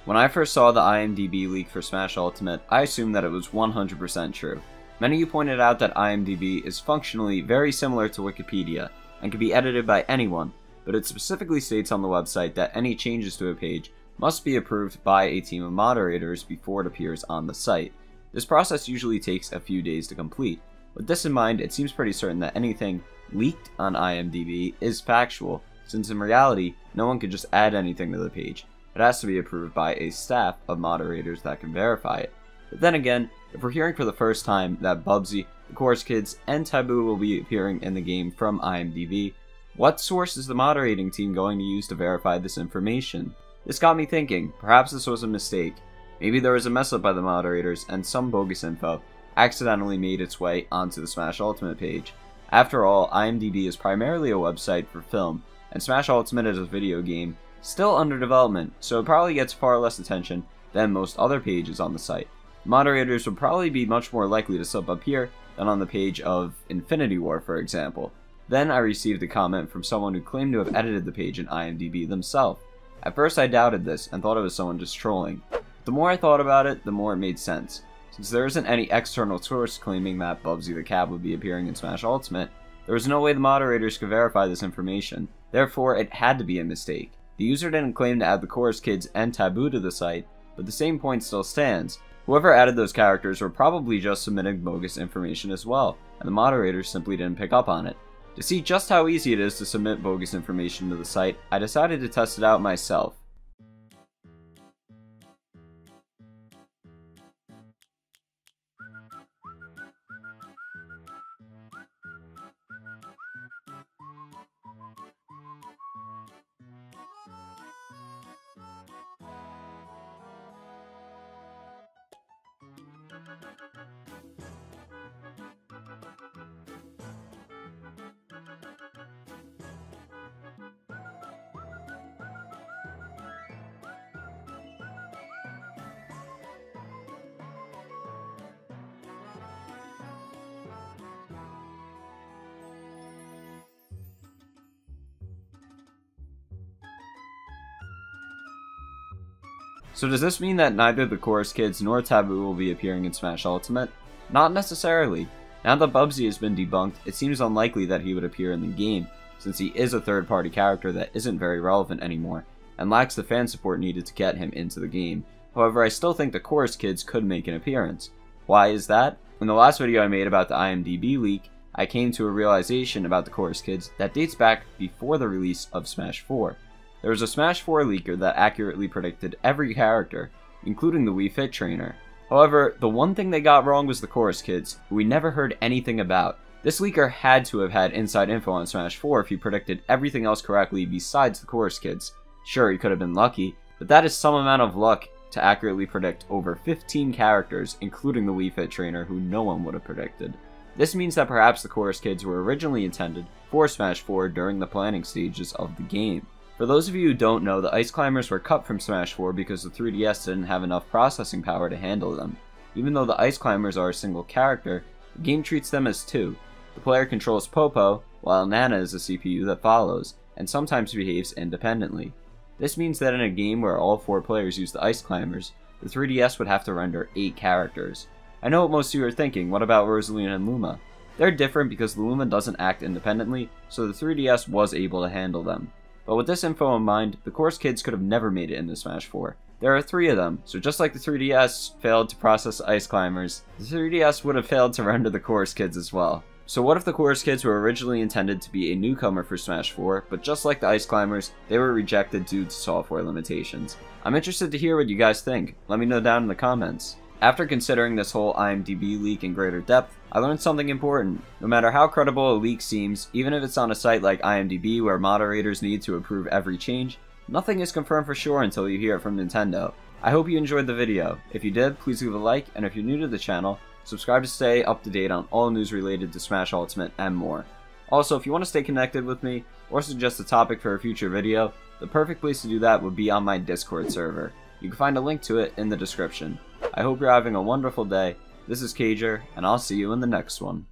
When I first saw the IMDb leak for Smash Ultimate, I assumed that it was 100% true. Many of you pointed out that IMDb is functionally very similar to Wikipedia and can be edited by anyone, but it specifically states on the website that any changes to a page must be approved by a team of moderators before it appears on the site. This process usually takes a few days to complete. With this in mind, it seems pretty certain that anything leaked on IMDb is factual, since in reality, no one could just add anything to the page. It has to be approved by a staff of moderators that can verify it. But then again, if we're hearing for the first time that Bubsy, the Chorus Kids, and Taboo will be appearing in the game from IMDb, what source is the moderating team going to use to verify this information? This got me thinking, perhaps this was a mistake. Maybe there was a mess up by the moderators and some bogus info accidentally made its way onto the Smash Ultimate page. After all, IMDb is primarily a website for film, and Smash Ultimate is a video game still under development, so it probably gets far less attention than most other pages on the site. Moderators would probably be much more likely to slip up here than on the page of Infinity War, for example. Then I received a comment from someone who claimed to have edited the page in IMDb themselves. At first I doubted this and thought it was someone just trolling. The more I thought about it, the more it made sense. Since there isn't any external source claiming that Bubsy the Cat would be appearing in Smash Ultimate, there was no way the moderators could verify this information. Therefore, it had to be a mistake. The user didn't claim to add the Chorus Kids and Taboo to the site, but the same point still stands. Whoever added those characters were probably just submitting bogus information as well, and the moderators simply didn't pick up on it. To see just how easy it is to submit bogus information to the site, I decided to test it out myself. So does this mean that neither the Chorus Kids nor Taboo will be appearing in Smash Ultimate? Not necessarily. Now that Bubsy has been debunked, it seems unlikely that he would appear in the game, since he is a third-party character that isn't very relevant anymore, and lacks the fan support needed to get him into the game. However, I still think the Chorus Kids could make an appearance. Why is that? In the last video I made about the IMDb leak, I came to a realization about the Chorus Kids that dates back before the release of Smash 4. There was a Smash 4 leaker that accurately predicted every character, including the Wii Fit trainer. However, the one thing they got wrong was the Chorus Kids, who we never heard anything about. This leaker had to have had inside info on Smash 4 if he predicted everything else correctly besides the Chorus Kids. Sure, he could have been lucky, but that is some amount of luck to accurately predict over 15 characters, including the Wii Fit trainer, who no one would have predicted. This means that perhaps the Chorus Kids were originally intended for Smash 4 during the planning stages of the game. For those of you who don't know, the Ice Climbers were cut from Smash 4 because the 3DS didn't have enough processing power to handle them. Even though the Ice Climbers are a single character, the game treats them as two. The player controls Popo, while Nana is a CPU that follows, and sometimes behaves independently. This means that in a game where all 4 players use the Ice Climbers, the 3DS would have to render 8 characters. I know what most of you are thinking, what about Rosalina and Luma? They're different because the Luma doesn't act independently, so the 3DS was able to handle them. But with this info in mind, the Chorus Kids could have never made it into Smash 4. There are 3 of them, so just like the 3DS failed to process Ice Climbers, the 3DS would have failed to render the Chorus Kids as well. So what if the Chorus Kids were originally intended to be a newcomer for Smash 4, but just like the Ice Climbers, they were rejected due to software limitations? I'm interested to hear what you guys think. Let me know down in the comments. After considering this whole IMDb leak in greater depth, I learned something important. No matter how credible a leak seems, even if it's on a site like IMDb where moderators need to approve every change, nothing is confirmed for sure until you hear it from Nintendo. I hope you enjoyed the video. If you did, please leave a like, and if you're new to the channel, subscribe to stay up to date on all news related to Smash Ultimate and more. Also, if you want to stay connected with me, or suggest a topic for a future video, the perfect place to do that would be on my Discord server. You can find a link to it in the description. I hope you're having a wonderful day. This is Cager, and I'll see you in the next one.